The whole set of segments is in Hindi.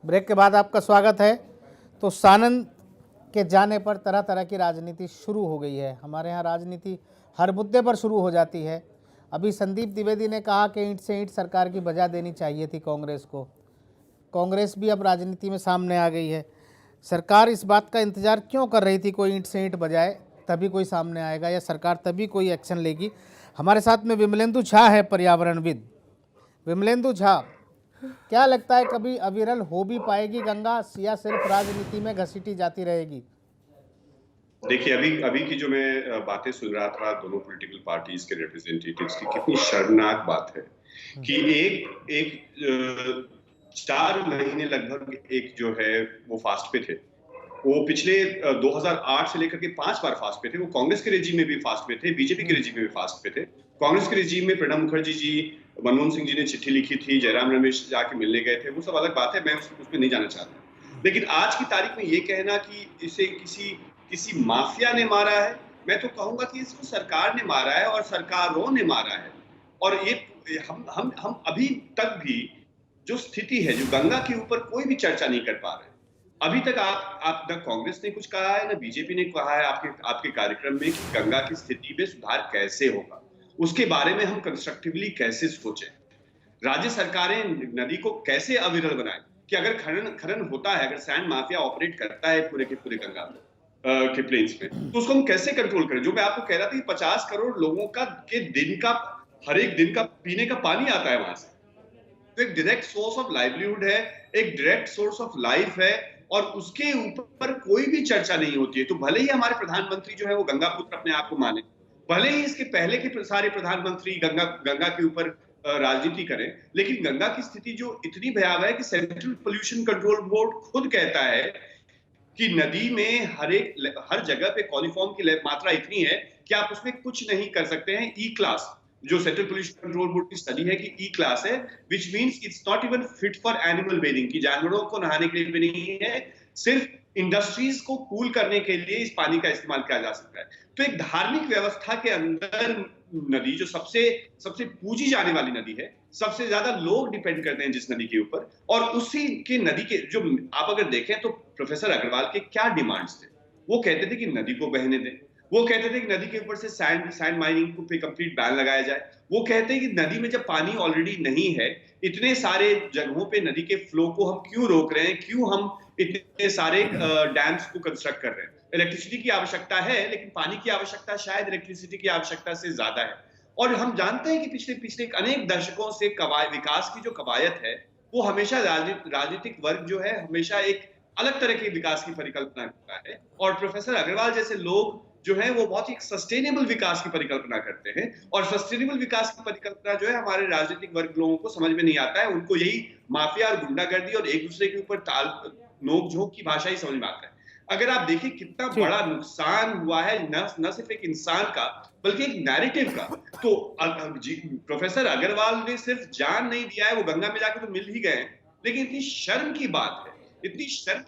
ब्रेक के बाद आपका स्वागत है। तो सानंद के जाने पर तरह तरह की राजनीति शुरू हो गई है। हमारे यहाँ राजनीति हर मुद्दे पर शुरू हो जाती है। अभी संदीप द्विवेदी ने कहा कि ईंट से ईंट सरकार की बजा देनी चाहिए थी कांग्रेस को। कांग्रेस भी अब राजनीति में सामने आ गई है। सरकार इस बात का इंतजार क्यों कर रही थी कोई ईंट से ईंट बजाए, तभी कोई सामने आएगा या सरकार तभी कोई एक्शन लेगी। हमारे साथ में विमलेंदु झा है, पर्यावरणविद। विमलेंदु झा, क्या लगता है कभी अविरल हो भी पाएगी गंगा या सिर्फ राजनीति में घसीटी जाती रहेगी? देखिए, अभी की जो मैं बातें सुन रहा था दोनों पॉलिटिकल पार्टीज के रिप्रेजेंटेटिव्स की, कितनी शर्मनाक बात है कि एक 4 महीने लगभग एक जो है वो फास्ट पे थे। वो पिछले 2008 से लेकर के 5 बार फास्ट पे थे। वो कांग्रेस के रेजिम में भी फास्ट पे थे, बीजेपी के रेजिम में भी फास्ट पे थे। कांग्रेस के रेजिम में प्रणब मुखर्जी जी, मनमोहन सिंह जी ने चिट्ठी लिखी थी, जयराम रमेश जाके मिलने गए थे, वो सब अलग बात है, मैं उसमें नहीं जाना चाहता। लेकिन आज की तारीख में ये कहना कि इसे किसी माफिया ने मारा है, मैं तो कहूंगा कि इसको सरकार ने मारा है और सरकारों ने मारा है। और ये हम अभी तक भी जो स्थिति है, जो गंगा के ऊपर कोई भी चर्चा नहीं कर पा रहे। अभी तक आप न कांग्रेस ने कुछ कहा है, न बीजेपी ने कहा है आपके कार्यक्रम में कि गंगा की स्थिति में सुधार कैसे होगा, उसके बारे में हम कंस्ट्रक्टिवली कैसे सोचें। राज्य सरकारें नदी को कैसे अविरल बनाएं कि अगर खनन होता है, अगर सैंड माफिया ऑपरेट करता है पूरे के पूरे गंगा के प्लेन्स में, तो उसको हम कैसे कंट्रोल करें। जो मैं आपको कह रहा था कि 50 करोड़ लोगों का हर एक दिन का पीने का पानी आता है वहां से, तो एक डायरेक्ट सोर्स ऑफ लाइवलीहुड है, एक डायरेक्ट सोर्स ऑफ लाइफ है, और उसके ऊपर कोई भी चर्चा नहीं होती है। तो भले ही हमारे प्रधानमंत्री जो है वो गंगा पुत्र अपने आप को माने, भले ही इसके पहले के सारे प्रधानमंत्री गंगा के ऊपर राजनीति करें, लेकिन गंगा की स्थिति जो इतनी भयावह है कि सेंट्रल पोल्यूशन कंट्रोल बोर्ड खुद कहता है कि नदी में हर जगह पे कॉलीफॉर्म की मात्रा इतनी है कि आप उसमें कुछ नहीं कर सकते हैं। ई क्लास, जो सेंट्रल पोल्यूशन कंट्रोल बोर्ड की स्टडी है कि ई क्लास है, which means it's not even fit for animal bathing, की जानवरों को नहाने के लिए भी नहीं है, सिर्फ इंडस्ट्रीज को कूल करने के लिए इस पानी का इस्तेमाल किया जा सकता है। तो एक धार्मिक व्यवस्था के अंदर नदी, जो सबसे पूजी जाने वाली नदी है, सबसे ज्यादा लोग डिपेंड करते हैं जिस नदी के ऊपर, और उसी के नदी के जो आप अगर देखें तो प्रोफेसर अग्रवाल के क्या डिमांड्स थे। वो कहते थे कि नदी को बहने दें, वो कहते थे कि नदी के ऊपर से सैंड माइनिंग पे कंप्लीट बैन लगाया जाए, वो कहते हैं कि नदी में जब पानी ऑलरेडी नहीं है, इतने सारे जगहों पे नदी के फ्लो को हम क्यों रोक रहे हैं, क्यों हम इतने सारे डैम्स को कंस्ट्रक्ट कर रहे हैं। इलेक्ट्रिसिटी की आवश्यकता है, लेकिन पानी की आवश्यकता शायद इलेक्ट्रिसिटी की आवश्यकता से ज्यादा है। और हम जानते हैं कि पिछले अनेक दशकों से विकास की जो कवायद है, वो हमेशा राजनीतिक वर्ग जो है हमेशा एक अलग तरह के विकास की परिकल्पना करता है, और प्रोफेसर अग्रवाल जैसे लोग जो है वो बहुत ही सस्टेनेबल विकास की परिकल्पना करते हैं। और सस्टेनेबल विकास की परिकल्पना जो है हमारे राजनीतिक वर्ग लोगों को समझ में नहीं आता है। उनको यही माफिया और गुंडागर्दी और एक दूसरे के ऊपर नोक-झोंक की भाषा ही समझ में आता है। अगर आप देखिए कितना बड़ा नुकसान हुआ है, न सिर्फ एक इंसान का बल्कि एक नैरेटिव का। तो प्रोफेसर अग्रवाल ने सिर्फ जान नहीं दिया है, वो गंगा में जाके तो मिल ही गए, लेकिन इतनी शर्म की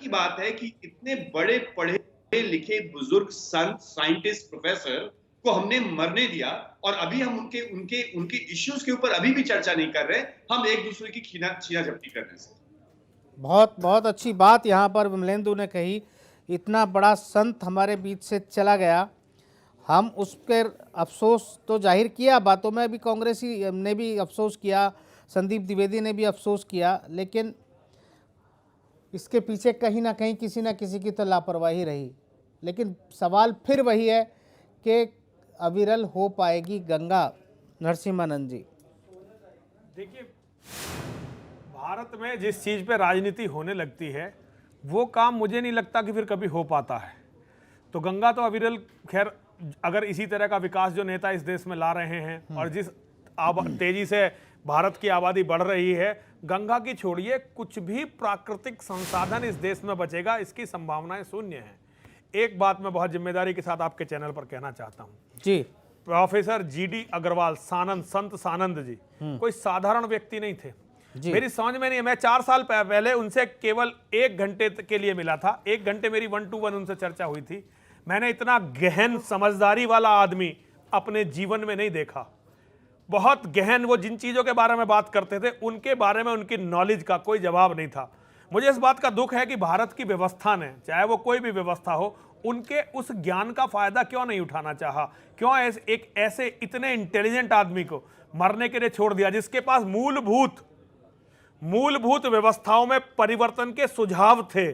बात है कि इतने बड़े पढ़े लिखे बुजुर्ग संत, साइंटिस्ट, प्रोफेसर को हमने मरने दिया, और अभी हम उनके इश्यूज के ऊपर अभी भी चर्चा नहीं कर रहे, हम एक दूसरे की छीना झपटी कर रहे हैं। बहुत बहुत अच्छी बात यहाँ पर विमलेंदु ने कही। इतना बड़ा संत हमारे बीच से चला गया, हम उस पर अफसोस तो जाहिर किया, बातों में भी कांग्रेसी ने भी अफसोस किया, संदीप द्विवेदी ने भी अफसोस किया, लेकिन इसके पीछे कहीं ना कहीं किसी न किसी की तो लापरवाही रही। लेकिन सवाल फिर वही है कि अविरल हो पाएगी गंगा? नरसिम्हानंद जी, देखिए, भारत में जिस चीज़ पे राजनीति होने लगती है वो काम मुझे नहीं लगता कि फिर कभी हो पाता है। तो गंगा तो अविरल, खैर अगर इसी तरह का विकास जो नेता इस देश में ला रहे हैं और जिस तेजी से भारत की आबादी बढ़ रही है, गंगा की छोड़िए, कुछ भी प्राकृतिक संसाधन इस देश में बचेगा इसकी संभावनाएं शून्य हैं। एक बात मैं बहुत जिम्मेदारी के साथ आपके चैनल पर कहना चाहता हूं जी, प्रोफेसर जीडी अग्रवाल, संत सानंद जी कोई साधारण व्यक्ति नहीं थे। मेरी समझ में नहीं है, मैं 4 साल पहले उनसे केवल 1 घंटे के लिए मिला था, 1 घंटे मेरी 1 to 1 उनसे चर्चा हुई थी। मैंने इतना गहन समझदारी वाला आदमी अपने जीवन में नहीं देखा। बहुत गहन, वो जिन चीजों के बारे में बात करते थे उनके बारे में उनकी नॉलेज का कोई जवाब नहीं था। मुझे इस बात का दुख है कि भारत की व्यवस्था ने, चाहे वो कोई भी व्यवस्था हो, उनके उस ज्ञान का फायदा क्यों नहीं उठाना चाहा, क्यों एक ऐसे इतने इंटेलिजेंट आदमी को मरने के लिए छोड़ दिया, जिसके पास मूलभूत व्यवस्थाओं में परिवर्तन के सुझाव थे,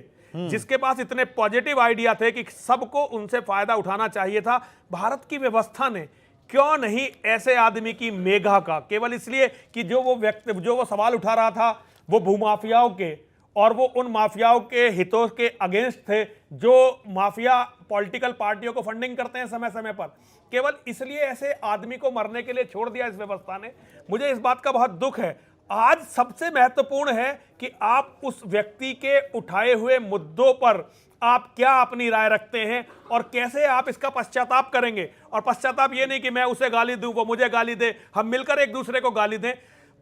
जिसके पास इतने पॉजिटिव आइडिया थे कि सबको उनसे फायदा उठाना चाहिए था। भारत की व्यवस्था ने क्यों नहीं ऐसे आदमी की मेघा का, केवल इसलिए कि जो वो सवाल उठा रहा था वो भूमाफियाओं के और वो उन माफियाओं के हितों के अगेंस्ट थे जो माफिया पॉलिटिकल पार्टियों को फंडिंग करते हैं समय समय पर, केवल इसलिए ऐसे आदमी को मरने के लिए छोड़ दिया इस व्यवस्था ने। मुझे इस बात का बहुत दुख है। आज सबसे महत्वपूर्ण है कि आप उस व्यक्ति के उठाए हुए मुद्दों पर आप क्या अपनी राय रखते हैं और कैसे आप इसका पश्चाताप करेंगे। और पश्चाताप ये नहीं कि मैं उसे गाली दूं, वो मुझे गाली दे, हम मिलकर एक दूसरे को गाली दें।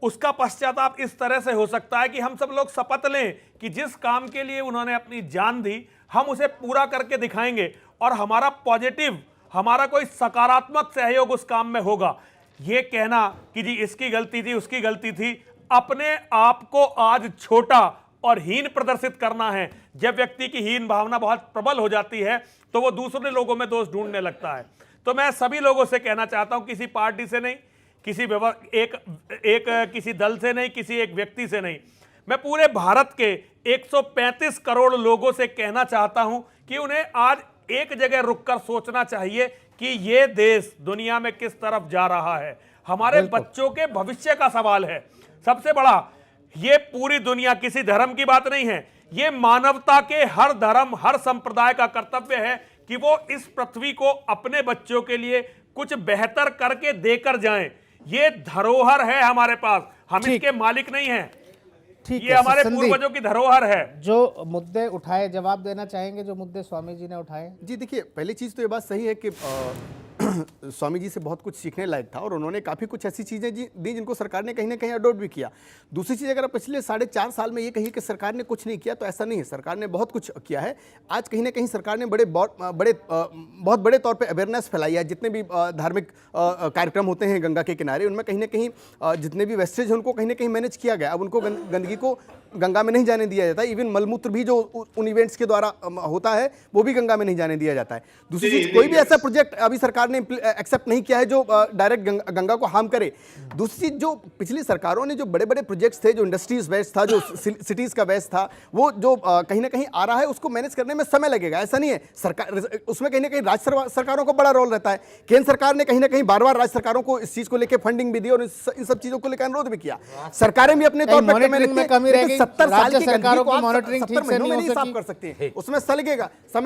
उसका पश्चाताप इस तरह से हो सकता है कि हम सब लोग शपथ लें कि जिस काम के लिए उन्होंने अपनी जान दी, हम उसे पूरा करके दिखाएंगे और हमारा पॉजिटिव, हमारा कोई सकारात्मक सहयोग उस काम में होगा। ये कहना कि जी इसकी गलती थी, उसकी गलती थी, अपने आप को आज छोटा और हीन प्रदर्शित करना है। जब व्यक्ति की हीन भावना बहुत प्रबल हो जाती है तो वो दूसरे लोगों में दोष ढूंढने लगता है। तो मैं सभी लोगों से कहना चाहता हूं, किसी पार्टी से नहीं, किसी दल से नहीं, किसी एक व्यक्ति से नहीं, मैं पूरे भारत के 135 करोड़ लोगों से कहना चाहता हूं कि उन्हें आज एक जगह रुककर सोचना चाहिए कि ये देश दुनिया में किस तरफ जा रहा है। हमारे बच्चों के भविष्य का सवाल है सबसे बड़ा। ये पूरी दुनिया, किसी धर्म की बात नहीं है, ये मानवता के हर धर्म, हर संप्रदाय का कर्तव्य है कि वो इस पृथ्वी को अपने बच्चों के लिए कुछ बेहतर करके देकर जाएं। ये धरोहर है हमारे पास, हम इसके मालिक नहीं हैं। ठीक ये है, हमारे संदीप, पूर्वजों की धरोहर है। जो मुद्दे उठाए, जवाब देना चाहेंगे जो मुद्दे स्वामी जी ने उठाए? जी देखिए, पहली चीज़ तो ये बात सही है कि स्वामी जी से बहुत कुछ सीखने लायक था और उन्होंने काफ़ी कुछ ऐसी चीज़ें दी जिनको सरकार ने कहीं ना कहीं अडॉप्ट भी किया। दूसरी चीज़, अगर आप पिछले 4.5 साल में ये कहिए कि सरकार ने कुछ नहीं किया तो ऐसा नहीं है, सरकार ने बहुत कुछ किया है। आज कहीं ना कहीं सरकार ने बहुत बड़े तौर पे अवेयरनेस फैलाई है। जितने भी धार्मिक कार्यक्रम होते हैं गंगा के किनारे, उनमें कहीं ना कहीं जितने भी वेस्टेज हैं उनको कहीं ना कहीं मैनेज किया गया। अब उनको गंदगी को गंगा में नहीं जाने दिया जाता है। इवन मलमूत्र भी जो उन इवेंट्स के द्वारा होता है वो भी गंगा में नहीं जाने दिया जाता है। दूसरी चीज, कोई भी ऐसा प्रोजेक्ट अभी सरकार ने एक्सेप्ट नहीं किया है जो डायरेक्ट गंगा को हार्म करे। दूसरी चीज, जो पिछली सरकारों ने जो बड़े बड़े प्रोजेक्ट्स थे, जो इंडस्ट्रीज वेस्ट था, जो सिटीज का वेस्ट था, वो जो कहीं ना कहीं आ रहा है, उसको मैनेज करने में समय लगेगा। ऐसा नहीं है, सरकार उसमें कहीं ना कहीं राज्य सरकारों को बड़ा रोल रहता है। केंद्र सरकार ने कहीं ना कहीं बार बार राज्य सरकारों को इस चीज को लेकर फंडिंग भी दी और इन सब चीजों को लेकर अनुरोध भी किया। सरकारें भी अपने तौर पर कमी रहेगी, 70 साल की सरकारों को की आप मॉनिटरिंग 70 ठीक से महीनों में नहीं हो साफ सकी। कर सकते हैं, उसमें समय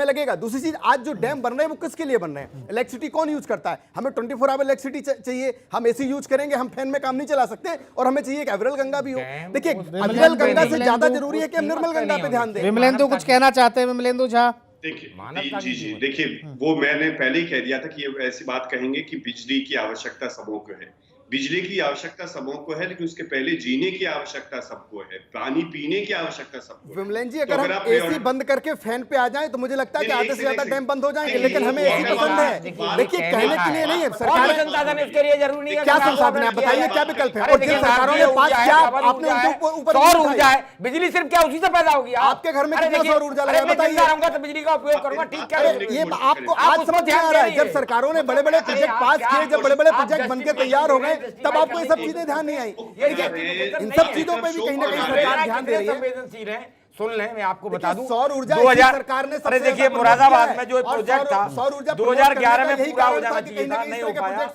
लगेगा। दूसरी चीज, आज जो डैम बन रहे हैं वो किसके लिए बन रहे हैं? इलेक्ट्रिसिटी कौन यूज करता है? हमें 24 आवर इलेक्ट्रिसिटी चाहिए, हम एसी यूज करेंगे, हम फैन में काम नहीं चला सकते, और हमें चाहिए कि अविरल गंगा भी हो। देखिए, अविरल गंगा से ज्यादा जरूरी है कि हम निर्मल गंगा पे ध्यान दें। विमलेंदु कुछ कहना चाहते हैं? विमलेंदु झा, देखिए, वो मैंने पहले ही कह दिया था कि ये ऐसी बात कहेंगे कि बिजली की आवश्यकता सबों को है, बिजली की आवश्यकता सबों को है, लेकिन उसके पहले जीने की आवश्यकता सबको है, पानी पीने की आवश्यकता सबको है। विमलेन जी, अगर हम एसी बंद करके फैन पे आ जाएं तो मुझे लगता है कि आधे से ज्यादा डैम बंद हो जाएंगे, लेकिन हमें एसी पसंद है। देखिए, कहने के लिए नहीं है, सरकार संसाधन इसके लिए जरूरी नहीं है। क्या संसाधन है बताइए, क्या विकल्प है? और जिन सरकारों ने पास किया, आपने उनके ऊपर सौर ऊर्जा है, बिजली सिर्फ क्या उसी से पैदा होगी? आपके घर में कितना सौर ऊर्जा लगा बताइए? रहूंगा तो बिजली का उपयोग करूंगा, ठीक क्या? ये आपको आज समझ में आ रहा है? जब सरकारों ने बड़े बड़े प्रोजेक्ट पास किए, जब बड़े बड़े प्रोजेक्ट बनके तैयार हो गए, तब आपको ये सब चीजें ध्यान नहीं आई। इन सब चीजों पे भी कहीं ना कहीं सरकार ध्यान दे रही है। संवेदनशील है, सुन लें, मैं आपको बता दूं, सौर ऊर्जा 2000 सरकार ने, अरे देखिए, मुरादाबाद में जो प्रोजेक्ट था 2011 में पूरा हो जाना चाहिए था, नहीं हो पाया,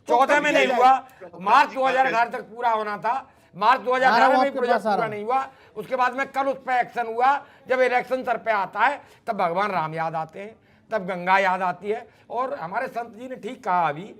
14 में नहीं हुआ, मार्च 2018 तक पूरा होना था, मार्च 2018 में प्रोजेक्ट पूरा नहीं हुआ। उसके बाद में कल उस पर एक्शन हुआ। जब इलेक्शन सर पे आता है तब भगवान राम याद आते हैं, तब गंगा याद आती है। और हमारे संत जी ने ठीक कहा अभी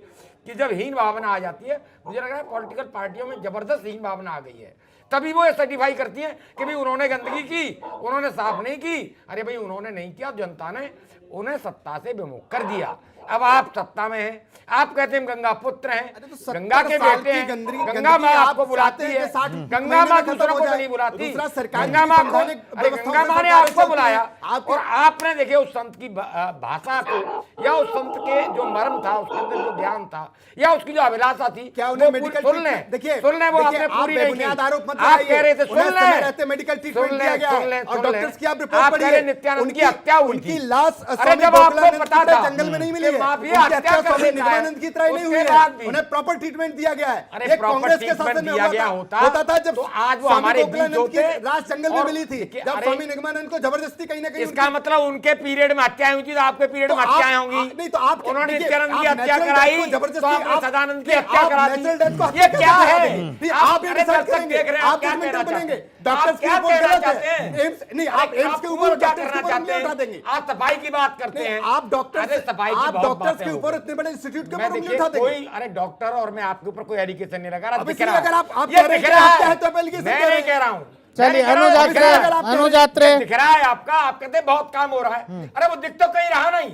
कि जब हीन भावना आ जाती है, मुझे लग रहा है पॉलिटिकल पार्टियों में जबरदस्त हीन भावना आ गई है, तभी वो सर्टिफाई करती हैं कि भाई उन्होंने गंदगी की, उन्होंने साफ नहीं की। अरे भाई, उन्होंने नहीं किया, जनता ने उन्हें सत्ता से विमुख कर दिया। अब आप सत्ता में हैं, आप कहते हैं गंगा पुत्र हैं, अरे तो 70 गंगा के साल बेटे की हैं, गंदगी गंगा माँ आप आपको बुलाती चाहते हैं है, कि 60 गंगा महीने माँ में खत्म दूसरों हो को जाए। नहीं बुलाती, दूसरा सरकार गंगा की माँ को, संवैधानिक अरे व्यवस्थाओं गंगा से माँ ने सरकार आपको चलती बुलाया है। और आपने देखिए उस संत की भाषा को या उस संत के जो मर्म था, उसके अंदर जो ज्ञान था या उसकी जो अभिलाषा थी, क्या उन्हें वो मेडिकल सुन ले, देखिए सुन ले, वो देखिए, आपने आप पूरी नहीं की। बेबुनियाद आरोप मत आप लगाइए। कह रहे थे उन्हें सुन समय ले, रहते मेडिकल ट्रीटमेंट सुन ले, दिया गया सुन ले, है और सुन ले। डॉक्टर्स की आप रिपोर्ट आप कह रहे पढ़िए, नित्यानंद की हत्या हुई उनकी थी। लाश अरे स्वामी जब आपको गोकुलानंद पता की तरह था जंगल में नहीं कि मिली है, माफिया उनकी हत्या हत्या कर स्वामी देता है, निगमानंद की तरह ही नहीं हुई उसके बाद है, भी उन्हें प्रॉपर ट्रीटमेंट दिया गया है। अरे ये प्रॉपर कांग्रेस के ट्रीटमेंट शासन में दिया गया होता था जब तो आज वो स्वामी हमारे बीच गोकुलानंद की होते लाश जंगल में और मिली थी, देखिए, जब अरे स्वामी निगमानंद को जबरदस्ती कहीं ना कहीं इसका मतलब उनके पीरियड में हत्याएं हुई थी तो आपके पीरियड में हत्याएं होंगी। नहीं तो आप उन्होंने देखिए, नित्यानंद की आप हत्या natural कराई death को जबरदस्ती तो आपने आप- सदानंद की नहीं, हत्या आप करा दी। natural death को ये हत्या क्या कैसे है? करा देंगे? आप ये अरे डिसाइड दर्शक करेंगे, देख रहे हैं, आप क्या जजमेंटल कहना बनेंगे। चाहते हैं? डॉक्टर्स आप की क्या रिपोर्ट कहना गलत चाहते है। हैं? एम्स नहीं, आप अरे एम्स के आप ऊपर क्या डॉक्टर्स की करना रिपोर्ट चाहते नहीं उठा हैं? देंगे। आप सफाई की बात करते नहीं, हैं, आप डॉक्टर्स अरे सफाई की आप बहुत डॉक्टर्स बातें के हो ऊपर गई। इतने बड़े इंस्टीट्यूट के मैं ऊपर उंगली देखिए उठा देंगे। कोई अरे डॉक्टर और मैं आपके ऊपर कोई एलिगेशन नहीं लगा रहा, अब दिख इसलिए रहा अगर है। आप ये कह रहे दिख हैं रहा कि आप है, चाहते हैं application मैं करें। नहीं कह रहा हूँ। चलिए मैं नहीं कह रहा हूँ, अनुज दिख रहा है। आत्रे, अनुज आत्रे, दिख रहा है आपका, आप कहते हैं बहुत काम हो रहा है, अरे वो दिख तो कहीं रहा नहीं।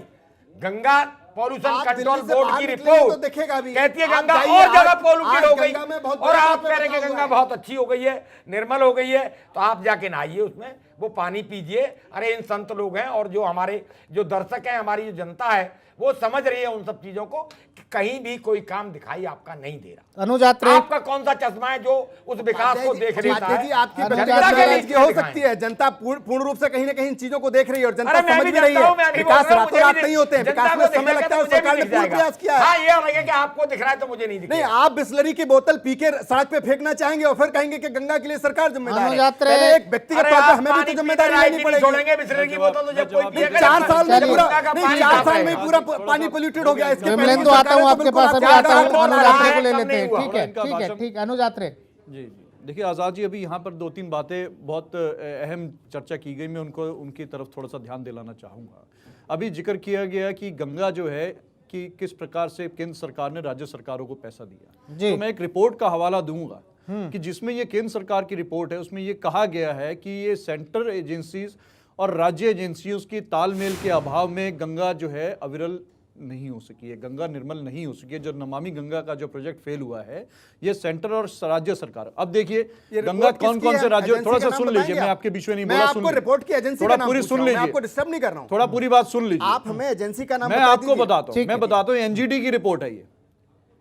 गंगा पॉल्यूशन आप कंट्रोल दिल्ली से बोर्ड बाहर की निकलेंगे रिपोर्ट तो दिखेगा भी। कहती है आप गंगा जाइए, और ज्यादा आज पॉल्यूटेड हो गई गंगा में बहुत और बड़ा आप पे कह रहे हैं कि बता हुआ गंगा है। बहुत अच्छी हो गई है, निर्मल हो गई है, तो आप जाके नहाइए उसमें, वो पानी पीजिए। अरे इन संत लोग हैं और जो हमारे जो दर्शक हैं, हमारी जो जनता है वो समझ रही है उन सब चीजों को कि कहीं भी कोई काम दिखाई आपका नहीं दे रहा। अनुज आत्रे, आपका कौन सा चश्मा है जो उस विकास को देख लेता पांडे जी, है? आपकी अरे जनता जनता की के नाराजगी लिए हो दिखाएं। सकती है, जनता पूर्ण रूप से कहीं ना कहीं इन चीजों को देख रही है और जनता अरे मैं समझ भी भी रही जानता हूं, है। मैं भी विकास बोल रहा हूं, रातों मुझे रात भी नहीं होते हैं, जनता विकास को में दिखेगा समय लगता है और तो मुझे भी सरकार ने दिख पूर्ण जाएगा। प्रयास किया है। हाँ, ये लगे कि आपको दिख रहा है तो मुझे नहीं दिखेगा। नहीं, आप बिस्लरी की बोतल पी के सड़क पे फेंकना चाहेंगे और फिर कहेंगे कि गंगा के लिए सरकार जिम्मेदार अनुज है। आत्रे, पहले एक व्यक्तिगत अरे तौर पे आप हमें भी पानी तो जिम्मेदारी पीने लेनी लायक नहीं पड़ेगी। छोड़ेंगे बिसलेरी की बोतल तो जब कोई नहीं, पिएगा 4 जब साल में चलिए। पूरा गंगा का नहीं, पानी 4 साफ साल है। में पूरा पानी पोल्यूटेड हो गया। इसके पहले विमलेंदु सरकार आता हूँ तो आपके बिल्कुल पास, अभी आप आता हूँ, बोल अनुज रहा आत्रे है, को ले कम लेते नहीं हैं। हुआ। ठीक है, इनका ठीक है, भाषण- ठीक है, अनुज आत्रे। जी देखिए आज़ाद जी, अभी यहाँ पर 2-3 बातें बहुत अहम चर्चा की गई, मैं उनको उनकी तरफ थोड़ा सा ध्यान दिलाना चाहूँगा। अभी जिक्र किया गया कि गंगा जो है कि किस प्रकार से केंद्र सरकार ने राज्य सरकारों को पैसा दिया, जी। तो मैं एक रिपोर्ट का हवाला दूंगा कि जिसमें ये केंद्र सरकार की रिपोर्ट है, उसमें ये कहा गया है कि ये सेंट्रल एजेंसीज और राज्य एजेंसियों की तालमेल के अभाव में गंगा जो है अविरल नहीं हो सकी है, गंगा निर्मल नहीं हो सकी है। जो नमामि गंगा का जो प्रोजेक्ट फेल हुआ है, ये सेंटर और राज्य सरकार। अब देखिए ये गंगा रिपोर्ट कौन किसकी कौन है? से राज्यों, एजेंसी थोड़ा का सा नाम सुन लीजिए, बताएंगे मैं आप? आपके बीच में नहीं मैं बोला, आपको सुन रिपोर्ट की एजेंसी थोड़ा का नाम पूरी पूछ सुन रहा हूं, मैं लीजिए, आपको डिस्टर्ब नहीं कर रहा हूं। थोड़ा पूरी बात सुन लीजिए। आप हमें एजेंसी का नाम मैं बता आपको दीजिए। बताता हूँ, ठीक मैं है, बताता हूँ, एनजीटी की रिपोर्ट है ये,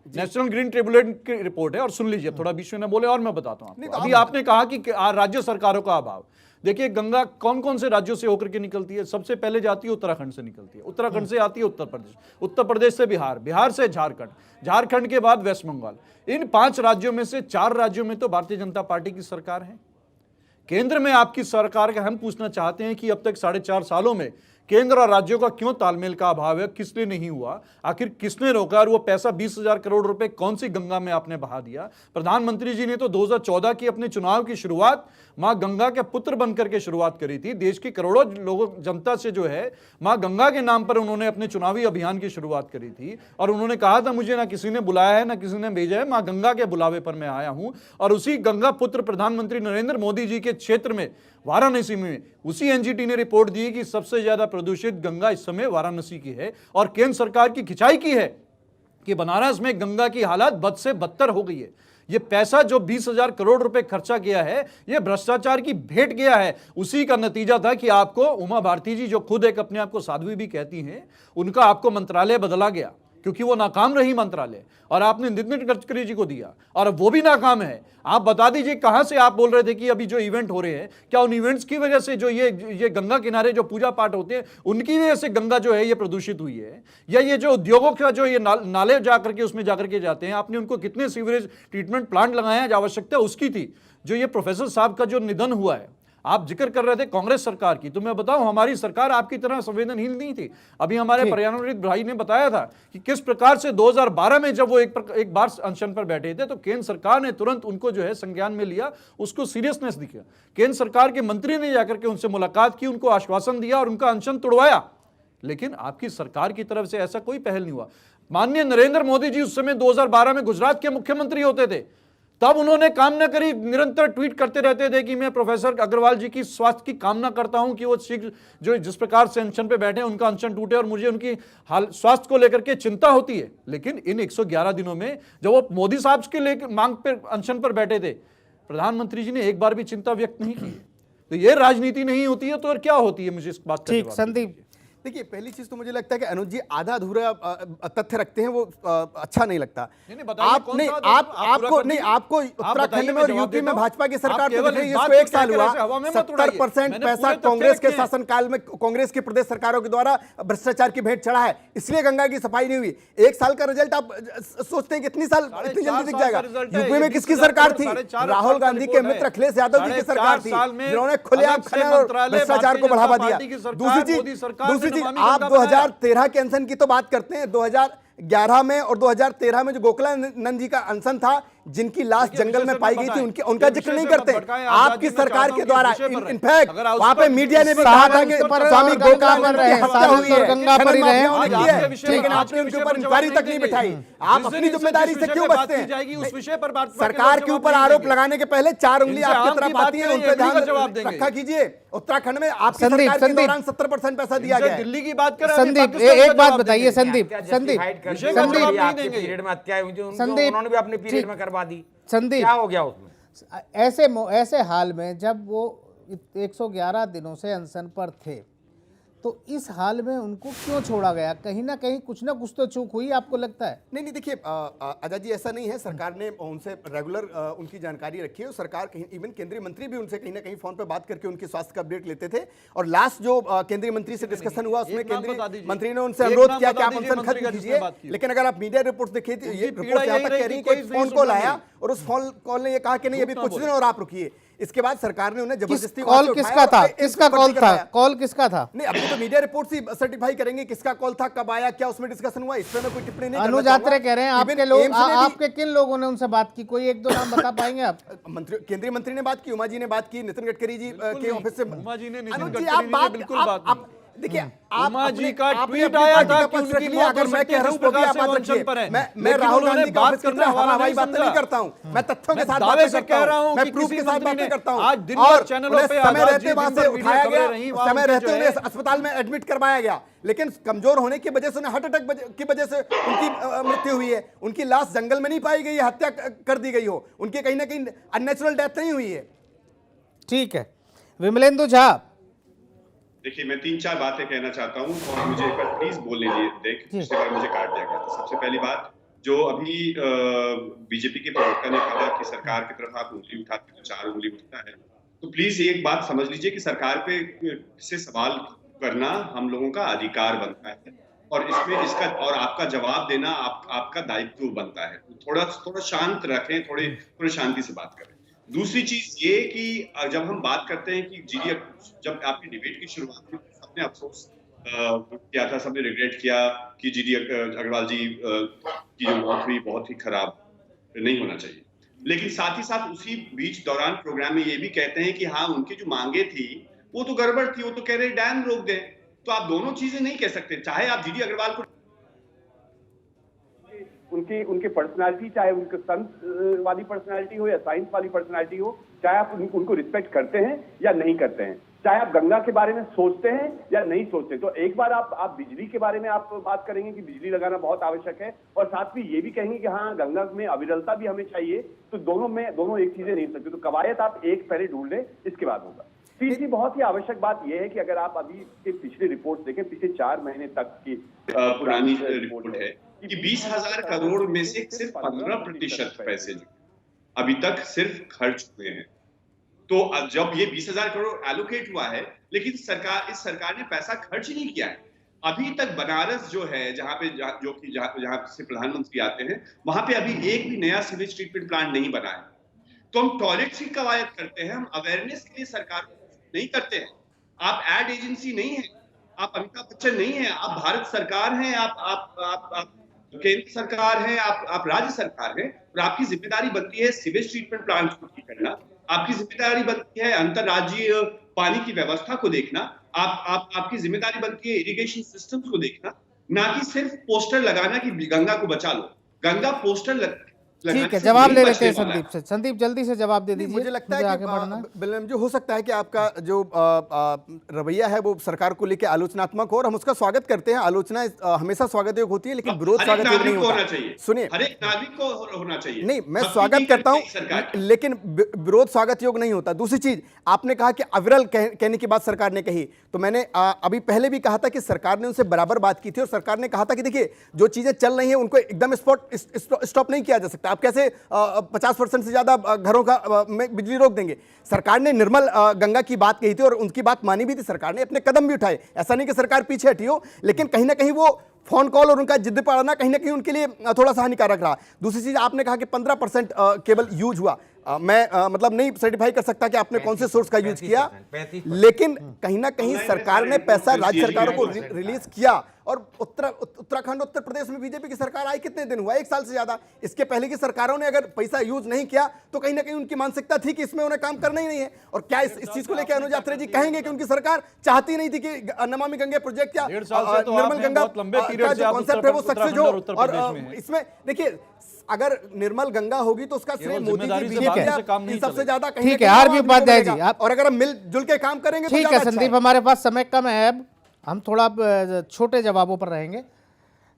नेशनल ग्रीन ट्रिब्यूनल की रिपोर्ट है, और सुन लीजिए, थोड़ा बीच में न बोले और मैं बताता हूँ आपको। अभी आपने कहा कि राज्य सरकारों का अभाव, देखिए गंगा कौन कौन से राज्यों से होकर के निकलती है? सबसे पहले जाती है उत्तराखंड से निकलती है, उत्तराखंड से आती है उत्तर प्रदेश, उत्तर प्रदेश से बिहार, बिहार से झारखंड, झारखंड के बाद वेस्ट बंगाल। इन 5 राज्यों में से 4 राज्यों में तो भारतीय जनता पार्टी की सरकार है। केंद्र में आपकी सरकार का हम पूछना चाहते हैं कि अब तक 4.5 सालों में केंद्र और राज्यों का क्यों तालमेल का अभाव है, किस लिए नहीं हुआ, आखिर किसने रोका, और वो पैसा 20,000 करोड़ रुपए कौन सी गंगा में आपने बहा दिया? प्रधानमंत्री जी ने तो 2014 की अपने चुनाव की शुरुआत मां गंगा के पुत्र बनकर के शुरुआत करी थी। देश की करोड़ों लोगों जनता से जो है मां गंगा के नाम पर उन्होंने अपने चुनावी अभियान की शुरुआत करी थी, और उन्होंने कहा था मुझे ना किसी ने बुलाया है ना किसी ने भेजा है, मां गंगा के बुलावे पर मैं आया हूं। और उसी गंगा पुत्र प्रधानमंत्री नरेंद्र मोदी जी के क्षेत्र में, वाराणसी में, उसी एनजीटी ने रिपोर्ट दी कि सबसे ज्यादा प्रदूषित गंगा इस समय वाराणसी की है, और केंद्र सरकार की खिंचाई की है कि बनारस में गंगा की हालत बद से बदतर हो गई है। ये पैसा जो 20,000 करोड़ रुपए खर्चा किया है, ये भ्रष्टाचार की भेंट गया है। उसी का नतीजा था कि आपको उमा भारती जी, जो खुद एक अपने आप को साध्वी भी कहती हैं, उनका आपको मंत्रालय बदला गया क्योंकि वो नाकाम रही मंत्रालय, और आपने नितिन गडकरी जी को दिया और वो भी नाकाम है। आप बता दीजिए कहां से आप बोल रहे थे कि अभी जो इवेंट हो रहे हैं, क्या उन इवेंट्स की वजह से जो ये गंगा किनारे जो पूजा पाठ होते हैं उनकी वजह से गंगा जो है ये प्रदूषित हुई है, या ये जो उद्योगों का जो ये नाले जाकर के उसमें जाकर के जाते हैं, आपने उनको कितने सीवरेज ट्रीटमेंट प्लांट लगाए हैं? जो आवश्यकता उसकी थी। जो ये प्रोफेसर साहब का जो निधन हुआ है, आप जिक्र कर रहे थे कांग्रेस सरकार की, तो मैं बताऊं हमारी सरकार आपकी तरह संवेदनहीन नहीं थी। अभी हमारे पर्यावरण भाई ने बताया था कि किस प्रकार से 2012 में जब वो एक बार अनशन पर बैठे थे तो केंद्र सरकार ने तुरंत उनको जो है संज्ञान में लिया, उसको सीरियसनेस दिखा। केंद्र सरकार के मंत्री ने जाकर के उनसे मुलाकात की, उनको आश्वासन दिया और उनका अनशन तोड़वाया। लेकिन आपकी सरकार की तरफ से ऐसा कोई पहल नहीं हुआ। माननीय नरेंद्र मोदी जी उस समय 2012 में गुजरात के मुख्यमंत्री होते थे। तब उन्होंने कामना करी, निरंतर ट्वीट करते रहते थे कि मैं प्रोफेसर अग्रवाल जी की स्वास्थ्य की कामना करता हूं कि वो शीघ्र जो जिस प्रकार से अनशन पे बैठे हैं उनका अनशन टूटे, और मुझे उनकी हाल स्वास्थ्य को लेकर के चिंता होती है। लेकिन इन 111 दिनों में जब वो मोदी साहब के लेकर मांग पर अनशन पर बैठे थे, प्रधानमंत्री जी ने एक बार भी चिंता व्यक्त नहीं की। तो ये राजनीति नहीं होती है तो और क्या होती है, मुझे इस बात का ठीक, जवाब संदीप। देखिए, पहली चीज तो मुझे लगता है कि अनुज जी आधा अधूरा तथ्य रखते हैं, वो अच्छा नहीं लगता। नहीं, बताइए आप कौन नहीं, सा आप पूरा आपको कर नहीं, दीजिए। आपको आप उत्तराखंड बताइए, में मैं और जवाब यूपी देता में हूं। भाजपा की सरकार आप तो केवल दिख रही है, इस बात इसको को एक साल कहकर हुआ। ऐसे हवा में मत उड़ाइए। 70% मैंने पैसा पूरे तथ्य कांग्रेस के रखे हैं। शासनकाल में, कांग्रेस की प्रदेश सरकारों के द्वारा भ्रष्टाचार की भेंट चढ़ा है, इसलिए गंगा की सफाई नहीं हुई। एक साल का रिजल्ट आप सोचते हैं कि इतनी जल्दी दिख जाएगा? यूपी में किसकी सरकार थी? राहुल गांधी के मित्र अखिलेश यादव जी की सरकार थी, जिन्होंने खुलेआम खनन और भ्रष्टाचार को बढ़ावा दिया। दूसरी चीज आप 2013 के अनशन की तो बात करते हैं, 2011 में और 2013 में जो गोखलानंद जी का अनशन था, जिनकी लाश जंगल में पाई गई थी, उनका जिक्र नहीं करते। आपकी सरकार के द्वारा इनफैक्ट वहां पे मीडिया ने भी कहा था कि स्वामी गोखलानंद की हत्या हुई है, गंगा पर ही रहे, लेकिन आपने उनके ऊपर इंक्वायरी तक नहीं बिठाई। आप अपनी जिम्मेदारी से क्यों बचते हैं? उस विषय पर बात सरकार के ऊपर आरोप लगाने के पहले 4 उंगली आपकी तरफ आती है, उन पर जवाब ध्यान देंगे। रखा कीजिए। उत्तराखंड में आपकी संदीप, सरकार के संदीप। दौरान 70% पैसा दिया गया है। दिल्ली की बात कर संदीप, एक बात बताइए संदीप, संदीप, संदीप आपके पीरियड में हत्या हुई थी, संदीप, उन्होंने भी अपने पीरियड में करवा दी। संदीप, क्या हो गया उसमें? ऐसे हाल में जब वो 111 दिनों से अनशन पर थे, तो इस हाल में उनको क्यों छोड़ा गया? कहीं ना कहीं कुछ ना कुछ तो चूक हुई, आपको लगता है? नहीं, देखिए आजाद जी, ऐसा नहीं है। सरकार ने उनसे रेगुलर उनकी जानकारी रखी है, और सरकार कहीं इवन केंद्रीय मंत्री भी उनसे कहीं ना कहीं फोन पे बात करके उनकी स्वास्थ्य का अपडेट लेते थे। और लास्ट जो केंद्रीय मंत्री से डिस्कशन हुआ, उसमें केंद्रीय मंत्री ने उनसे अनुरोध किया कि आप अनशन खत्म कीजिए। लेकिन अगर आप मीडिया रिपोर्ट देखिए, ये रिपोर्ट यहाँ तक कह रही है कि एक फोन कॉल आया और उस फोन कॉल ने ये कहा कि नहीं, अभी कुछ दिन और आप रुकिए। इसके बाद सरकार ने उन्हें जबरदस्ती कॉल किसका था? किसका कॉल था? कॉल किसका था? नहीं, अभी तो मीडिया रिपोर्ट से सर्टिफाई करेंगे किसका कॉल था, कब आया, क्या उसमें डिस्कशन हुआ, इस पे मैं कोई टिप्पणी नहीं करना अनुज चाहूंगा। आत्रे कह रहे हैं आपके लोग, आपके किन लोगों ने उनसे बात की? कोई एक दो नाम बता पाएंगे आप? केंद्रीय मंत्री ने बात की, उमा जी ने बात की, नितिन गडकरी जी के ऑफिस से उमा जी ने, नितिन अनुज गडकरी जी, आप ने बात बिल्कुल आप- बात आप- देखिए, आप उमा जी अपने- का आपने ट्वीट अपनी आया पार्टी था का कि पक्ष उनकी रख लिया। मौत अगर हो मैं सकती है, कह रहा हूं जिस तो भी प्रकार आप से बात वो रखिए। अनशन पर है। मैं लेकिन राहुल उन्होंने गांधी के बात ऑफिस की करने तरह हवाला हवाई नहीं बातें नहीं समझा। करता हूं। मैं तथ्यों के मैं साथ दावे बातें से करता कह हूं। रहा हूं मैं कि प्रूफ किसी के साथ मंत्री बातें ने करता हूं। आज दिन भर और चैनलों उन्हें पे समय आजाद रहते जी वहां दिन से भर वीडियो उठाया खबरें गया, रहीं, वहां समय उनकी रहते जो उन्हें है- अस्पताल में एडमिट करवाया गया, लेकिन कमजोर होने की वजह से, उन्हें हार्ट अटैक की वजह से उनकी मृत्यु हुई है। उनकी लाश जंगल में नहीं पाई गई, हत्या कर दी गई हो, उनकी कहीं ना कहीं अननेचुरल डेथ नहीं हुई है। ठीक है, विमलेंदु झा। देखिए, मैं 3-4 बातें कहना चाहता हूं, और मुझे एक बार प्लीज बोलने दीजिए। पिछली बार मुझे काट दिया गया था। सबसे पहली बात, जो अभी बीजेपी के प्रवक्ता ने कहा कि सरकार की तरफ आप उंगली उठाते तो 4 उंगली उठता है, तो प्लीज एक बात समझ लीजिए कि सरकार पे से सवाल करना हम लोगों का अधिकार बनता है, और इसमें इसका और आपका जवाब देना आपका दायित्व बनता है। थोड़ा शांत रखें, थोड़े शांति से बात करें। दूसरी चीज ये कि जब हम बात करते हैं कि जब आपकी डिबेट की शुरुआत हुई, सबने अफसोस किया था, सबने रिग्रेट किया कि जीडी अग्रवाल जी की जो मौत हुई बहुत ही खराब, नहीं होना चाहिए। लेकिन साथ ही साथ उसी बीच दौरान प्रोग्राम में ये भी कहते हैं कि हाँ, उनकी जो मांगे थी वो तो गड़बड़ थी, वो तो कह रहे डैम रोक दें। तो आप दोनों चीजें नहीं कह सकते। चाहे आप जीडी अग्रवाल को उनकी पर्सनालिटी, चाहे उनके संत वाली पर्सनालिटी हो या साइंस वाली पर्सनालिटी हो, चाहे आप उनको रिस्पेक्ट करते हैं या नहीं करते हैं, चाहे आप गंगा के बारे में सोचते हैं या नहीं सोचते। तो एक बार आप बिजली के बारे में आप बात करेंगे कि बिजली लगाना बहुत आवश्यक है, और साथ में ये भी कहेंगे कि हाँ, गंगा में अविरलता भी हमें चाहिए। तो दोनों एक चीजें नहीं हो सकती। तो कवायद आप एक पहले ढूंढ लें, इसके बाद होगा। तीसरी बहुत ही आवश्यक बात यह है कि अगर आप अभी के पिछले रिपोर्ट देखें, पिछले 4 महीने तक की पुरानी रिपोर्ट है कि 20,000 करोड़ में से सिर्फ 15% पैसे जो अभी तक सिर्फ खर्च हुए हैं। तो जब ये 20,000 करोड़ एलोकेट हुआ है, लेकिन इस सरकार ने पैसा खर्च नहीं किया है अभी तक। बनारस जो है, जहां से प्रधानमंत्री आते हैं, वहां पे अभी एक भी नया सीवेज ट्रीटमेंट प्लांट नहीं बना है। तो हम टॉयलेट्स की कवायद करते हैं, हम अवेयरनेस के लिए सरकार नहीं करते हैं। आप एड एजेंसी नहीं है, आप अमिताभ बच्चन नहीं है, आप भारत सरकार हैं, आप केंद्र सरकार है, आप राज्य सरकार है, और आपकी जिम्मेदारी बनती है सीवेज ट्रीटमेंट प्लांट को ठीक करना। आपकी जिम्मेदारी बनती है अंतरराज्यीय पानी की व्यवस्था को देखना। आपकी जिम्मेदारी बनती है इरिगेशन सिस्टम्स को देखना, ना कि सिर्फ पोस्टर लगाना कि गंगा को बचा लो। गंगा पोस्टर ठीक है, जवाब ले लेते हैं संदीप से। संदीप जल्दी से जवाब दे दीजिए, मुझे लगता है आगे बढ़ना है। कि बलराम जी, हो सकता है कि आपका जो रवैया है वो सरकार को लेकर आलोचनात्मक हो, और हम उसका स्वागत करते हैं। आलोचना हमेशा स्वागत योग्य होती है, लेकिन विरोध हर एक स्वागत योग्य नहीं नागरिक को होना होता। चाहिए, सुनिए, हर एक नागरिक को होना चाहिए। नहीं, मैं सबकी स्वागत भी करता करनी चाहिए सरकार हूं, की। लेकिन विरोध स्वागत योग्य नहीं होता। दूसरी चीज, आपने कहा कि अविरल कहने की बात सरकार ने कही, तो मैंने अभी पहले भी कहा था कि सरकार ने उनसे बराबर बात की थी, और सरकार ने कहा था कि देखिए जो चीजें चल रही हैं उनको एकदम स्टॉप नहीं किया जा सकता। आप कैसे 50% से ज्यादा घरों का में बिजली रोक देंगे? सरकार ने निर्मल गंगा की बात कही थी और उनकी बात मानी भी थी। सरकार ने अपने कदम भी उठाए, ऐसा नहीं कि सरकार पीछे हटी हो, लेकिन कहीं ना कहीं वो फोन कॉल और उनका जिद पड़ना कहीं ना कहीं उनके लिए थोड़ा सा हानिकारक रहा। दूसरी चीज, आपने कहा कि 15% केवल यूज हुआ। मैं मतलब नहीं सर्टिफाई कर सकता कि आपने कौन से सोर्स का यूज किया, 35%। लेकिन कहीं ना कहीं सरकार ने पैसा राज्य सरकारों को रिलीज किया। और उत्तराखंड, उत्तर प्रदेश में बीजेपी की सरकार आई कितने दिन हुआ? 1 साल से ज्यादा। इसके पहले की सरकारों ने अगर पैसा यूज नहीं किया तो कहीं ना कहीं उनकी मानसिकता थी कि इसमें उन्हें काम करना ही नहीं है। और क्या इस चीज को लेकर अनुज यात्रा जी कहेंगे कि उनकी सरकार चाहती नहीं थी कि नमामि गंगे प्रोजेक्ट या 1.5 साल से तो निर्मल आपने गंगा बहुत लंबे पीरियड का से जो आप कॉन्सेप्ट है वो उत्तराखंड सक्सेस हो? और उत्तर प्रदेश में और हैं। इसमें देखिए, अगर निर्मल गंगा होगी तो उसका श्रेय मोदी जी, जिम्मेदारी से बीजेपी भागने से काम नहीं सबसे चलेगा। ज्यादा कहीं ठीक ना है, कहीं आर.बी. आम आदमी को उपाध्याय जी, मिलेगा। आप- और अगर हम मिलजुल के काम करेंगे तो ठीक है ज्यादा अच्छा संदीप, हमारे पास समय कम है, अब हम थोड़ा छोटे जवाबों पर रहेंगे।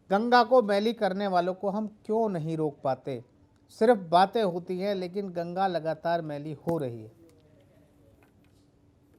गंगा को मैली करने वालों को हम क्यों नहीं रोक पाते? सिर्फ बातें होती हैं, लेकिन गंगा लगातार मैली हो रही है।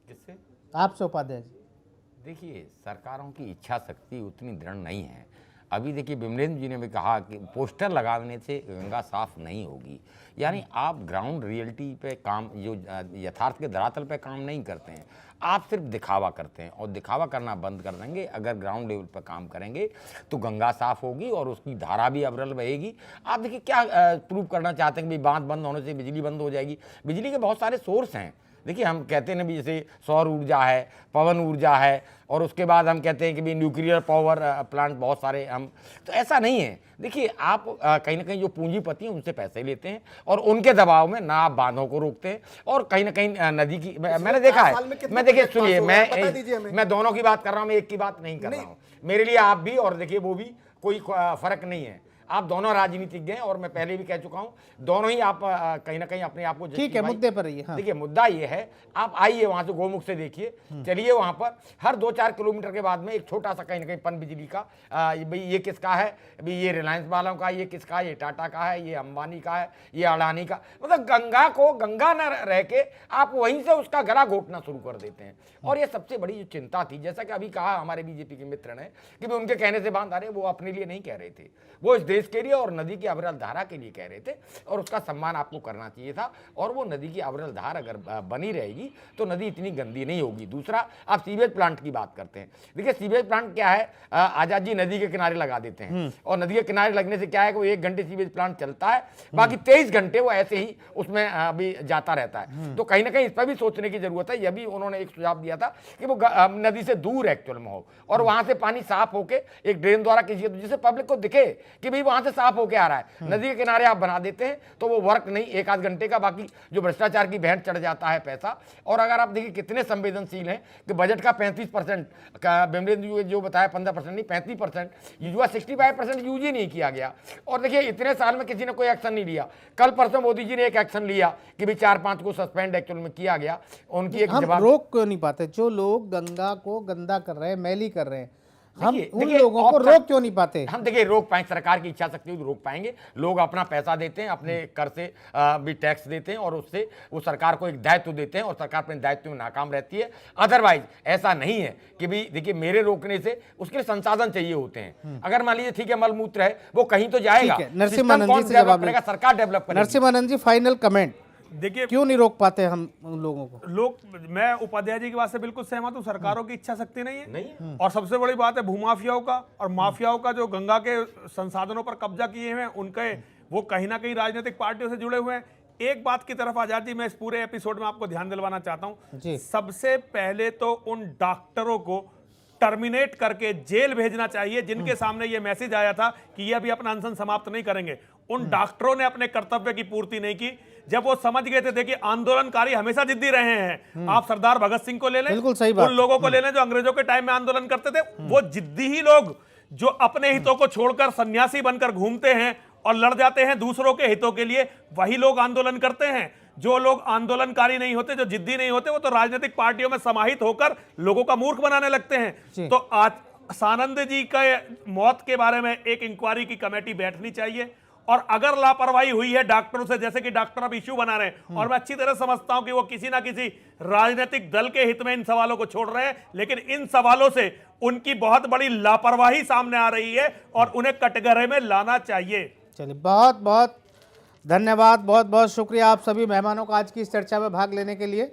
किससे? आपसे उपाध्याय जी। देखिए, सरकारों की इच्छा शक्ति उतनी दृढ़ नहीं है। अभी देखिए, बिमलेंद्र जी ने भी कहा कि पोस्टर लगाने से गंगा साफ नहीं होगी। यानी आप ग्राउंड रियलिटी पे काम, जो यथार्थ के धरातल पे काम नहीं करते हैं, आप सिर्फ दिखावा करते हैं। और दिखावा करना बंद कर देंगे, अगर ग्राउंड लेवल पर काम करेंगे तो गंगा साफ होगी और उसकी धारा भी अविरल बहेगी। आप देखिए क्या प्रूव करना चाहते हैं कि भाई बांध बंद होने से बिजली बंद हो जाएगी? बिजली के बहुत सारे सोर्स हैं। देखिए, हम कहते हैं ना भी, जैसे सौर ऊर्जा है, पवन ऊर्जा है, और उसके बाद हम कहते हैं कि भी न्यूक्लियर पावर प्लांट बहुत सारे हम, तो ऐसा नहीं है। देखिए, आप कहीं ना कहीं जो पूंजीपति हैं उनसे पैसे लेते हैं और उनके दबाव में ना आप बांधों को रोकते हैं, और कहीं ना कहीं नदी की मैंने देखा है। मैं देखिए, सुनिए, मैं दोनों की बात कर रहा हूँ, मैं एक की बात नहीं कर रहा हूँ। मेरे लिए आप भी और देखिए वो भी कोई फर्क नहीं है। आप दोनों राजनीतिज्ञ हैं, और मैं पहले भी कह चुका हूं, दोनों ही आप कहीं ना कहीं अपने आप को ठीक है, मुद्दे पर रहिए। हाँ। देखिए, मुद्दा ये है, आप आइए वहां से गोमुख से देखिए, चलिए वहां पर हर 2-4 किलोमीटर के बाद में एक छोटा सा कहीं ना कहीं पन बिजली का, भाई ये किसका है, भाई ये रिलायंस वालों का, ये किसका, ये टाटा का है, ये अंबानी का है, ये अडानी का। मतलब गंगा को गंगा न रह के आप वहीं से उसका गला घोटना शुरू कर देते हैं। और ये सबसे बड़ी जो चिंता थी, जैसा कि अभी कहा हमारे बीजेपी के मित्र ने कि उनके कहने से बांध आ रहे, वो अपने लिए नहीं कह रहे थे, वो इस देश के लिए और नदी की अविरल धारा के लिए कह रहे थे, और उसका सम्मान आपको करना चाहिए था। और वो नदी की अविरल धारा अगर बनी रहेगी तो नदी इतनी गंदी नहीं होगी। दूसरा, आप सीवेज प्लांट की बात करते हैं। देखिए, सीवेज प्लांट क्या है, आजाद जी नदी के किनारे लगा देते हैं, और नदी के किनारे लगने से क्या है कि वो 1 घंटे सीवेज प्लांट चलता है, बाकी 23 घंटे वो ऐसे ही उसमें अभी जाता रहता है। तो कहीं ना कहीं इस पर भी सोचने की जरूरत है। यह भी उन्होंने एक सुझाव दिया था कि वो नदी से दूर एक्चुअल में हो, और वहां से पानी साफ होके एक ड्रेन द्वारा किसी, जिससे पब्लिक को दिखे कि भाई वहां से साफ होके आ रहा है। नदी के किनारे आप बना देते हैं तो वो वर्क नहीं, 1-8 घंटे का, बाकी जो भ्रष्टाचार की भेंट चढ़ जाता है पैसा। और अगर आप देखिए कितने संवेदनशील हैं कि बजट का 35% का, बिमलेंद्र जो बताया 15% नहीं 35%, युवा 65% यूज ही नहीं किया गया। और देखिए, इतने साल में किसी ने कोई एक्शन नहीं लिया। कल परसों मोदी जी ने एक एक्शन लिया कि भाई 4-5 को सस्पेंड एक्चुअल में किया गया। उनकी एक हम जवाब, रोक क्यों नहीं पाते? जो लोग गंगा को गंदा कर रहे हैं, मैली कर रहे हैं, हम उन देखिए, लोगों को रोक क्यों नहीं पाते? हम देखिए रोक पाएंगे, सरकार की इच्छा शक्ति हो तो रोक पाएंगे। लोग अपना पैसा देते हैं, अपने कर से भी टैक्स देते हैं, और उससे वो सरकार को एक दायित्व देते हैं, और सरकार अपने दायित्व में नाकाम रहती है। अदरवाइज ऐसा नहीं है कि भी देखिए, मेरे रोकने से उसके लिए संसाधन चाहिए होते हैं। अगर मान लीजिए ठीक है, मलमूत्र है, वो कहीं तो जाएगा, ठीक है, नरसिम्हानंद जी से जवाब करेगा, सरकार डेवलप करेगी। नरसिम्हानंद जी, फाइनल कमेंट। देखिए, क्यों नहीं रोक पाते हम उन लोगों को? मैं उपाध्याय जी की बात से बिल्कुल सहमत हूं, सरकारों की इच्छा शक्ति नहीं है। नहीं। और सबसे बड़ी बात है भूमाफियाओं का, और माफियाओं का जो गंगा के संसाधनों पर कब्जा किए हुए हैं, उनके वो कहीं ना कहीं राजनीतिक पार्टियों से जुड़े हुए हैं। एक बात की तरफ आजाद जी, मैं इस पूरे एपिसोड में आपको ध्यान दिलवाना चाहता जी। हूं। सबसे पहले तो उन डॉक्टरों को टर्मिनेट करके जेल भेजना चाहिए जिनके सामने ये मैसेज आया था कि ये अभी अपना अनशन समाप्त नहीं करेंगे। उन डॉक्टरों ने अपने कर्तव्य की पूर्ति नहीं की। जब वो समझ गए थे, देखिए आंदोलनकारी हमेशा जिद्दी रहे हैं। आप सरदार भगत सिंह को ले लें, बिल्कुल सही बात। उन लोगों को ले लें जो अंग्रेजों के टाइम में आंदोलन करते थे, वो जिद्दी ही लोग जो अपने हितों को छोड़कर सन्यासी बनकर घूमते हैं और लड़ जाते हैं दूसरों के हितों के लिए, वही लोग आंदोलन करते हैं। जो लोग आंदोलनकारी नहीं होते, जो जिद्दी नहीं होते, वो तो राजनीतिक पार्टियों में समाहित होकर लोगों का मूर्ख बनाने लगते हैं। तो आज सानंद जी का मौत के बारे में एक इंक्वायरी की कमेटी बैठनी चाहिए, और अगर लापरवाही हुई है डॉक्टरों से, जैसे कि डॉक्टर अब इश्यू बना रहे हैं, और मैं अच्छी तरह समझता हूं कि वो किसी ना किसी राजनीतिक दल के हित में इन सवालों को छोड़ रहे हैं, लेकिन इन सवालों से उनकी बहुत बड़ी लापरवाही सामने आ रही है और उन्हें कटघरे में लाना चाहिए। चलिए, बहुत बहुत धन्यवाद, बहुत बहुत शुक्रिया आप सभी मेहमानों का आज की इस चर्चा में भाग लेने के लिए।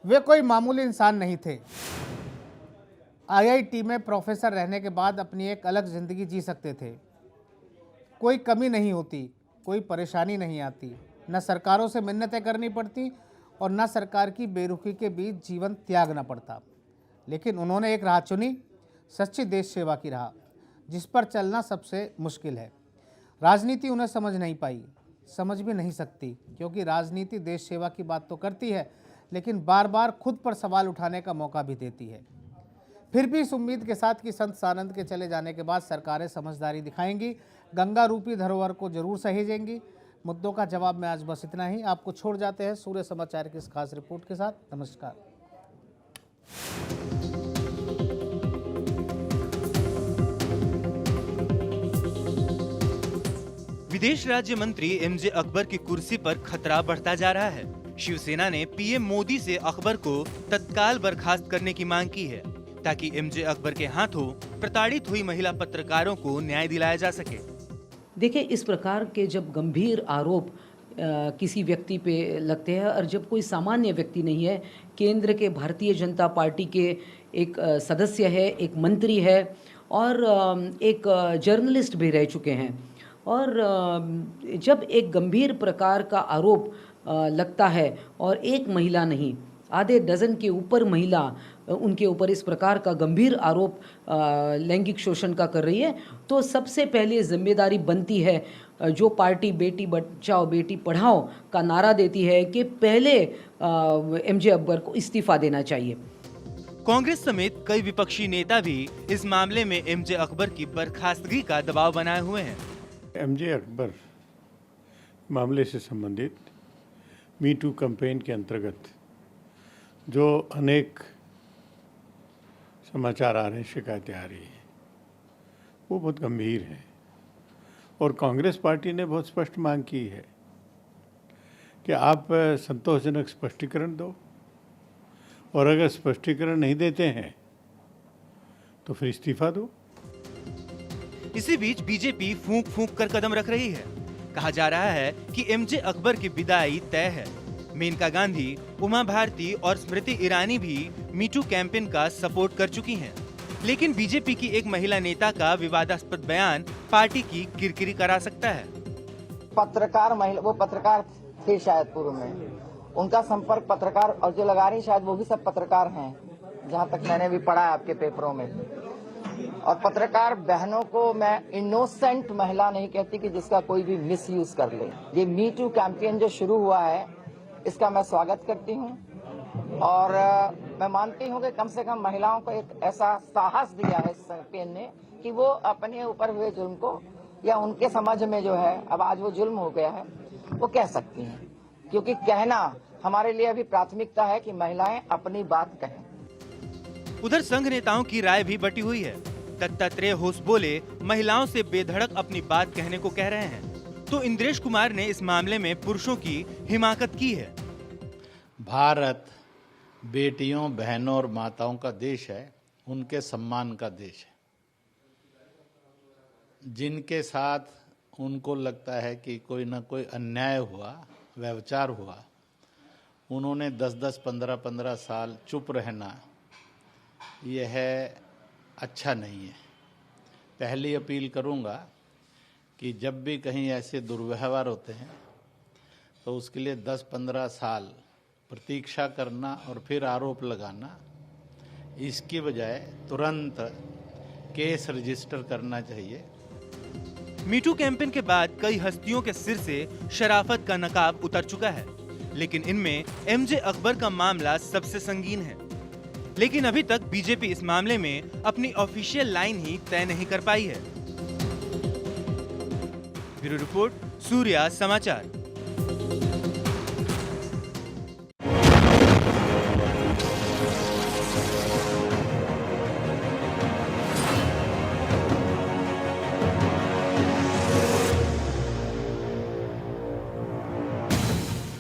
वे कोई मामूली इंसान नहीं थे। IIT में प्रोफेसर रहने के बाद अपनी एक अलग जिंदगी जी सकते थे। कोई कमी नहीं होती, कोई परेशानी नहीं आती, न सरकारों से मिन्नतें करनी पड़ती और न सरकार की बेरुखी के बीच जीवन त्यागना पड़ता। लेकिन उन्होंने एक राह चुनी, सच्ची देश सेवा की राह, जिस पर चलना सबसे मुश्किल है। राजनीति उन्हें समझ नहीं पाई, समझ भी नहीं सकती, क्योंकि राजनीति देश सेवा की बात तो करती है, लेकिन बार बार खुद पर सवाल उठाने का मौका भी देती है। फिर भी इस उम्मीद के साथ कि संत सानंद के चले जाने के बाद सरकारें समझदारी दिखाएंगी, गंगा रूपी धरोहर को जरूर सहेजेंगी। मुद्दों का जवाब में आज बस इतना ही। आपको छोड़ जाते हैं सूर्य समाचार की इस खास रिपोर्ट के साथ। नमस्कार। विदेश राज्य मंत्री MJ अकबर की कुर्सी पर खतरा बढ़ता जा रहा है। शिवसेना ने PM मोदी से अकबर को तत्काल बर्खास्त करने की मांग की है, ताकि MJ अकबर के हाथों प्रताड़ित हुई महिला पत्रकारों को न्याय दिलाया जा सके। देखिए, इस प्रकार के जब गंभीर आरोप किसी व्यक्ति पे लगते हैं, और जब कोई सामान्य व्यक्ति नहीं है, केंद्र के भारतीय जनता पार्टी के एक सदस्य है, एक मंत्री है और एक जर्नलिस्ट भी रह चुके हैं, और जब एक गंभीर प्रकार का आरोप लगता है और एक महिला नहीं, आधे डजन के ऊपर महिला उनके ऊपर इस प्रकार का गंभीर आरोप लैंगिक शोषण का कर रही है, तो सबसे पहले जिम्मेदारी बनती है जो पार्टी बेटी बचाओ बेटी पढ़ाओ का नारा देती है कि पहले MJ अकबर को इस्तीफा देना चाहिए। कांग्रेस समेत कई विपक्षी नेता भी इस मामले में MJ अकबर की बर्खास्तगी का दबाव बनाए हुए हैं। MJ अकबर मामले से संबंधित मी टू कैंपेन के अंतर्गत जो अनेक समाचार आ रहे हैं, शिकायतें आ रही हैं, वो बहुत गंभीर हैं और कांग्रेस पार्टी ने बहुत स्पष्ट मांग की है कि आप संतोषजनक स्पष्टीकरण दो, और अगर स्पष्टीकरण नहीं देते हैं तो फिर इस्तीफा दो। इसी बीच बीजेपी फूंक फूंक कर कदम रख रही है। कहा जा रहा है कि MJ अकबर की विदाई तय है। मेनका गांधी, उमा भारती और स्मृति ईरानी भी मीटू कैंपेन का सपोर्ट कर चुकी हैं। लेकिन बीजेपी की एक महिला नेता का विवादास्पद बयान पार्टी की किरकिरी करा सकता है। पत्रकार महिला, वो पत्रकार थे शायद पूर्व में, उनका संपर्क पत्रकार, और जो लगा रही शायद वो भी सब पत्रकार हैं, जहाँ तक मैंने भी पढ़ा है आपके पेपरों में। और पत्रकार बहनों को मैं इनोसेंट महिला नहीं कहती कि जिसका कोई भी मिसयूज कर ले। ये मी टू कैंपेन जो शुरू हुआ है, इसका मैं स्वागत करती हूँ, और मैं मानती हूँ कि कम से कम महिलाओं को एक ऐसा साहस दिया है इस कैंपेन ने कि वो अपने ऊपर हुए जुल्म को, या उनके समझ में जो है अब आज वो जुल्म हो गया है, वो कह सकती हैं। क्योंकि कहना हमारे लिए अभी प्राथमिकता है कि महिलाएं अपनी बात कहें। उधर संघ नेताओं की राय भी बटी हुई है। दत्तात्रेय होसबोले महिलाओं से बेधड़क अपनी बात कहने को कह रहे हैं, तो इंद्रेश कुमार ने इस मामले में पुरुषों की हिमाकत की है। भारत बेटियों, बहनों और माताओं का देश है, उनके सम्मान का देश है। जिनके साथ उनको लगता है कि कोई ना कोई अन्याय हुआ, व्यभिचार हुआ, उन्होंने 10-10, 15-15 साल चुप रहना, यह अच्छा नहीं है। पहली अपील करूंगा कि जब भी कहीं ऐसे दुर्व्यवहार होते हैं तो उसके लिए 10-15 साल प्रतीक्षा करना और फिर आरोप लगाना, इसकी बजाय तुरंत केस रजिस्टर करना चाहिए। मीटू कैंपेन के बाद कई हस्तियों के सिर से शराफत का नकाब उतर चुका है, लेकिन इनमें MJ अकबर का मामला सबसे संगीन है। लेकिन अभी तक बीजेपी इस मामले में अपनी ऑफिशियल लाइन ही तय नहीं कर पाई है। ब्यूरो रिपोर्ट, सूर्या समाचार।